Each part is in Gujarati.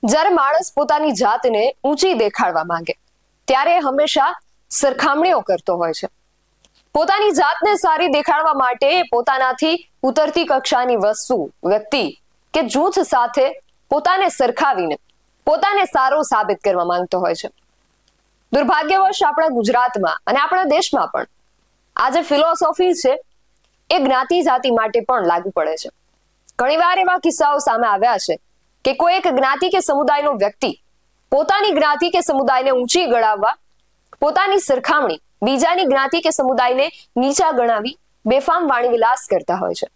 જ્યારે માણસ પોતાની જાતને ઊંચી દેખાડવા માંગે ત્યારે હંમેશા સરખામણીઓ કરતો હોય છે। પોતાની જાતને સારી દેખાડવા માટે પોતાનાથી ઉતરતી કક્ષાની વસ્તુ, વ્યક્તિ કે જૂથ સાથે પોતાને સરખાવીને પોતાને સારો સાબિત કરવા માંગતો હોય છે। દુર્ભાગ્યવશ આપણા ગુજરાતમાં અને આપણા દેશમાં પણ આ જે ફિલોસોફી છે એ જ્ઞાતિ જાતિ માટે પણ લાગુ પડે છે। ઘણીવાર એવા કિસ્સાઓ સામે આવ્યા છે કે કોઈ એક જ્ઞાતિ કે સમુદાયનો વ્યક્તિ પોતાની જ્ઞાતિ કે સમુદાયને ઊંચી ગણાવવા પોતાની સરખામણી બીજાની જ્ઞાતિ કે સમુદાયને નીચા ગણાવી બેફામ વાણી વિલાસ કરતા હોય છે।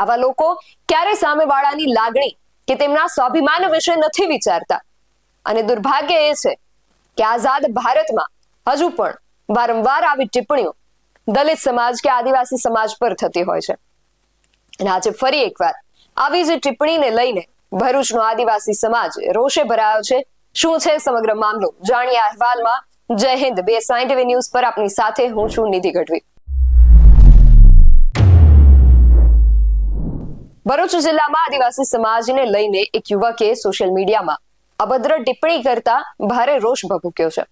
આવા લોકો ક્યારે સામેવાળાની લાગણી કે તેમના સ્વાભિમાન વિશે નથી વિચારતા અને દુર્ભાગ્ય એ છે કે આઝાદ ભારતમાં હજુ પણ વારંવાર આવી ટિપ્પણીઓ દલિત સમાજ કે આદિવાસી સમાજ પર થતી હોય છે। અને આજે ફરી એકવાર આવી જ ટિપ્પણીને લઈને ભરૂચનો આદિવાસી સમાજ રોષે ભરાયો છે। શું છે સમગ્ર મામલો જાણીએ અહેવાલમાં। જય હિન્દ, BSI TV ન્યૂઝ પર આપની સાથે હું છું નિધિ ગઢવી। ભરૂચ જિલ્લામાં આદિવાસી સમાજને લઈને એક યુવકે સોશિયલ મીડિયામાં અભદ્ર ટિપ્પણી કરતા ભારે રોષ ભભૂક્યો છે,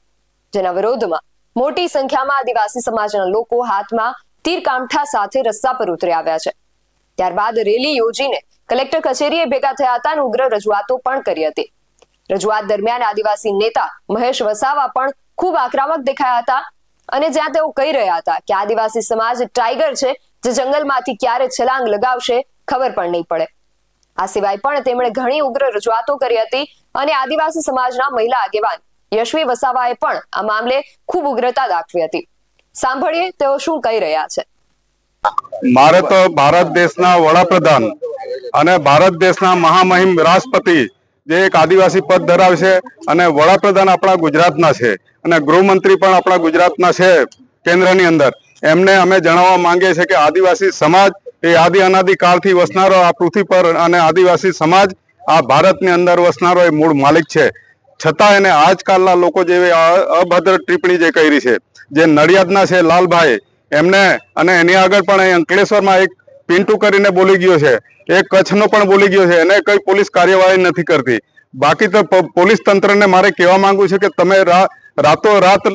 જેના વિરોધમાં મોટી સંખ્યામાં આદિવાસી સમાજના લોકો હાથમાં તીરકામઠા સાથે રસ્તા પર ઉતરી આવ્યા છે। ત્યારબાદ રેલી યોજીને કલેક્ટર કચેરીએ ભેગા થયા હતા અને ઉગ્ર રજૂઆતો પણ કરી હતી। રજૂઆત દરમિયાન આદિવાસી નેતા મહેશ વસાવા પણ ખૂબ આક્રમક દેખાયા હતા અને જ્યાં તેઓ કહી રહ્યા હતા કે આદિવાસી સમાજ ટાઈગર છે જે જંગલમાંથી ક્યારે છલાંગ લગાવશે ખબર પણ નહીં પડે। આ સિવાય પણ તેમણે ઘણી ઉગ્ર રજૂઆતો કરી હતી અને આદિવાસી સમાજના મહિલા આગેવાન યશવી વસાવાએ પણ આ મામલે ખૂબ ઉગ્રતા દાખવી હતી। સાંભળીએ તેઓ શું કહી રહ્યા છે। મારે તો ભારત દેશના વડાપ્રધાન અને ભારત દેશના મહામહિમ રાષ્ટ્રપતિ જે એક આદિવાસી પદ ધરાવે છે અને વડાપ્રધાન આપણા ગુજરાતના છે અને ગૃહમંત્રી પણ આપણા ગુજરાતના છે કેન્દ્રની અંદર, એમને અમે જણાવવા માંગીએ છીએ કે આદિવાસી સમાજ એ આદિ અનાદિ કાળથી વસનારો આ પૃથ્વી પર અને આદિવાસી સમાજ આ ભારતની અંદર વસનારો એ મૂળ માલિક છે। છતાં એને આજકાલના લોકો જેવી અભદ્ર ટિપ્પણી જે કરી છે, જે નડિયાદના છે લાલભાઈ, એમને અને એની આગળ પણ અંકલેશ્વરમાં એક પિન્ટુ કરીને બોલી ગયો છે, એક કચ્છનો પણ બોલી ગયો છે, એને કઈ પોલીસ કાર્યવાહી નથી કરતી। બાકી તો પોલીસ તંત્રને મારે કહેવા માંગુ છે કે તમે રાતોરાત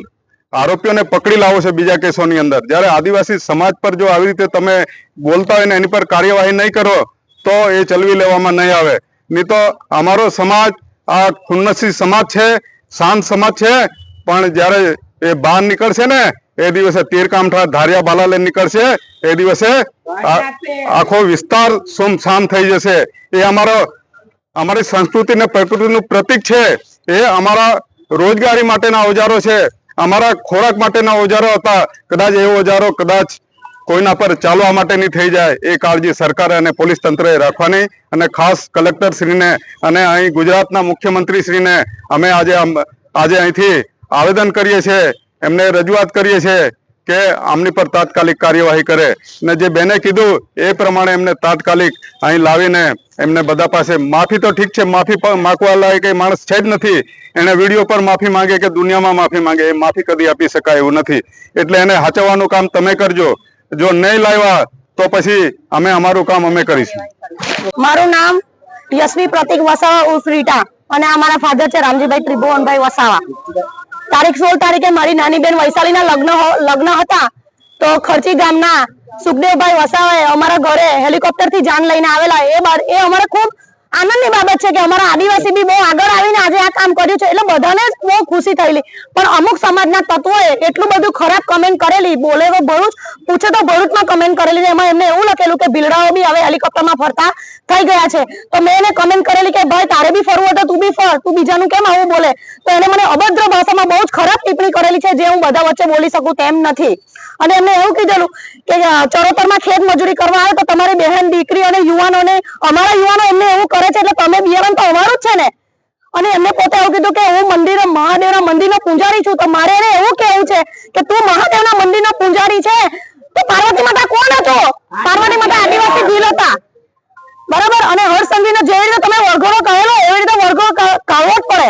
આરોપીઓને પકડી લાવો છો બીજા કેસોની અંદર, જ્યારે આદિવાસી સમાજ પર જો આવી રીતે તમે બોલતા હોય ને એની પર કાર્યવાહી નહીં કરો તો એ ચલવી લેવામાં નહીં આવે। નહીં તો અમારો સમાજ આ ખુન્નસી સમાજ છે, શાંત સમાજ છે, પણ જ્યારે એ બહાર નીકળશે ને એ દિવસે તીરકામઠા ધારિયા ભાલા લઈને નીકળશે, એ દિવસે આખો વિસ્તાર સુમસામ થઈ જશે। એ અમારી સંસ્કૃતિ ને પ્રકૃતિનું પ્રતીક છે। એ અમારા રોજગારી માટેના ઓજારો છે, અમારા ખોરાક માટેના ઓજારો હતા। કદાચ એ ઓજારો કદાચ કોઈના પર ચાલવા માટેની થઈ જાય એ કાળજી સરકારે અને પોલીસ તંત્રએ રાખવાની અને ખાસ કલેક્ટર શ્રીને અને અહીં ગુજરાતના મુખ્યમંત્રી શ્રીને અમે આજે અહીંથી આવેદન કરીએ છીએ, એમને રજૂઆત કરીએ છીએ કે આમની પર તાત્કાલિક કાર્યવાહી કરે ને જે બેને કીધું એ પ્રમાણે એમને તાત્કાલિક અહીં લાવીને એમને બધા પાસે માફી તો ઠીક છે, માફી પણ માગવા લાયક એ માણસ છે જ નથી। એને વિડીયો પર માફી માંગે કે દુનિયામાં માફી માંગે, એ માફી કદી આપી શકાય એવું નથી। એટલે એને હાચવવાનું કામ તમે કરજો, જો નહીં લાવ્યા તો પછી અમે અમારું કામ અમે કરીશું। મારું નામ યશવી પ્રતિક વસાવા ઉર્ફ રીટા અને આ મારા ફાધર છે રામજીભાઈ ત્રિભુવનભાઈ વસાવા। તારીખ 16 તારીખે મારી નાની બેન વૈશાલીના લગ્ન હતા તો ખર્ચી ગામના સુખદેવભાઈ વસાવાએ અમારા ઘરે હેલિકોપ્ટર થી જાન લઈને આવેલા। એ અમારે ખૂબ આનંદની બાબત છે કે અમારા આદિવાસી બી બહુ આગળ આવીને આજે આ કામ કર્યું છે, એટલે બધાને બહુ ખુશી થયેલી। પણ અમુક સમાજના તત્વોએ એટલું બધું ખરાબ કમેન્ટ કરેલી, બોલે તો ભરૂચ પૂછે તો ભરૂચમાં કમેન્ટ કરેલી, એમાં એમને એવું લખેલું કે ભીલડાઓ બી હવે હેલિકોપ્ટરમાં ફરતા થઈ ગયા છે। તો મેં એને કમેન્ટ કરેલી કે ભાઈ તારે બી ફરવું હોય તો તું બી ફર, તું બીજાનું કેમ આવું બોલે? તો એને મને અભદ્ર ભાષામાં બહુ જ ખરાબ ટિપ્પણી કરેલી છે, જે હું બધા વચ્ચે બોલી શકું તેમ નથી। અને એમને એવું કીધેલું કે ચરોતરમાં ખેત મજૂરી કરવા આવે તો તમારી બહેન દીકરી અને યુવાનોને, અમારા યુવાનો એમને એવું કરે છે એટલે તમે બિયારણ તો અમારું જ છે ને। અને એમને પોતે એવું કીધું કે હું મહાદેવના મંદિરનો પૂજારી છું, તો મારે એને એવું કહેવું છે કે તું મહાદેવના મંદિરનો પૂજારી છે તો પાર્વતી માતા કોણ હતો? પાર્વતી માતા આદિવાસી ભીલ હતા, બરાબર? અને હર્ષસંઘવીને જેવી રીતે તમે વરઘોડો કહેલો એવી રીતે વરઘોડો કાઢવો જ પડે।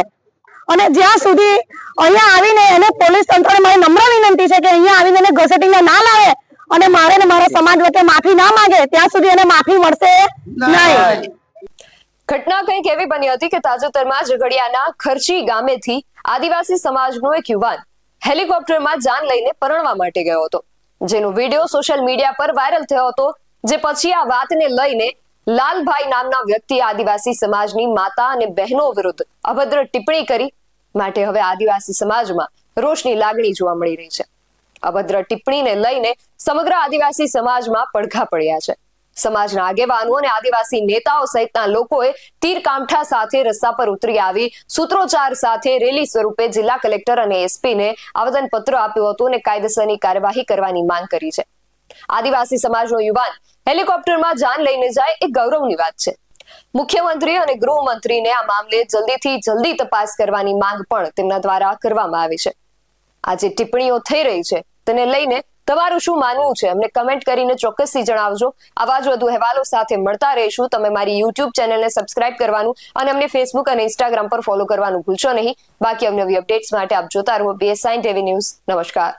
અને જ્યાં સુધી અહીંયા આવીને એને પોલીસ તંત્રને મારી નમ્ર વિનંતી છે કે અહીંયા આવીને એને ઘસેટીને ના લાવે અને મારે ને મારા સમાજ વચ્ચે માફી ના માંગે ત્યાં સુધી એને માફી મળશે નહીં। ઘટના કંઈક એવી બની હતી કે તાજેતરમાં ઝઘડિયાના ખર્ચી ગામેથી આદિવાસી સમાજનો એક યુવાન હેલિકોપ્ટરમાં જાન લઈને પરણવા માટે ગયો હતો, જેનો વિડીયો સોશિયલ મીડિયા પર વાયરલ થયો હતો. જે પછી આ વાતને લઈને લાલભાઈ નામના વ્યક્તિએ આદિવાસી સમાજની માતા અને બહેનો વિરુદ્ધ અભદ્ર ટિપ્પણી કરી. માટે હવે આદિવાસી સમાજમાં રોષની લાગણી જોવા મળી રહી છે. અભદ્ર ટિપ્પણીને લઈને સમગ્ર આદિવાસી સમાજમાં પડઘા પડ્યા છે. સમાજના આગેવાનો અને આદિવાસી નેતાઓ સહિતના લોકોએ તીર કામઠા સાથે રસ્તા પર ઉતરી આવી સૂત્રોચ્ચાર સાથે રેલી સ્વરૂપે જિલ્લા કલેક્ટર અને એસપીને આવેદનપત્ર આપ્યું હતું અને કાયદેસરની કાર્યવાહી કરવાની માંગ કરી છે. આદિવાસી સમાજનો યુવાન હેલિકોપ્ટરમાં જાન લઈને જાય એ ગૌરવની વાત છે. મુખ્યમંત્રી અને ગૃહમંત્રીને આ મામલે જલ્દીથી જલ્દી તપાસ કરવાની માંગ પણ તેમના દ્વારા કરવામાં આવી છે. આ જે ટિપ્પણીઓ થઈ રહી છે તેને લઈને તમારું શું માનવું છે અમને કમેન્ટ કરીને ચોક્કસથી જણાવજો. આવા જ વધુ અહેવાલો સાથે મળતા રહીશું. તમે મારી યુટ્યુબ ચેનલને સબસ્ક્રાઇબ કરવાનું અને અમને ફેસબુક અને ઇન્સ્ટાગ્રામ પર ફોલો કરવાનું ભૂલશો નહીં. બાકી અવનવી અપડેટ્સ માટે આપ જોતા રહો BS9 TV ન્યૂઝ. નમસ્કાર.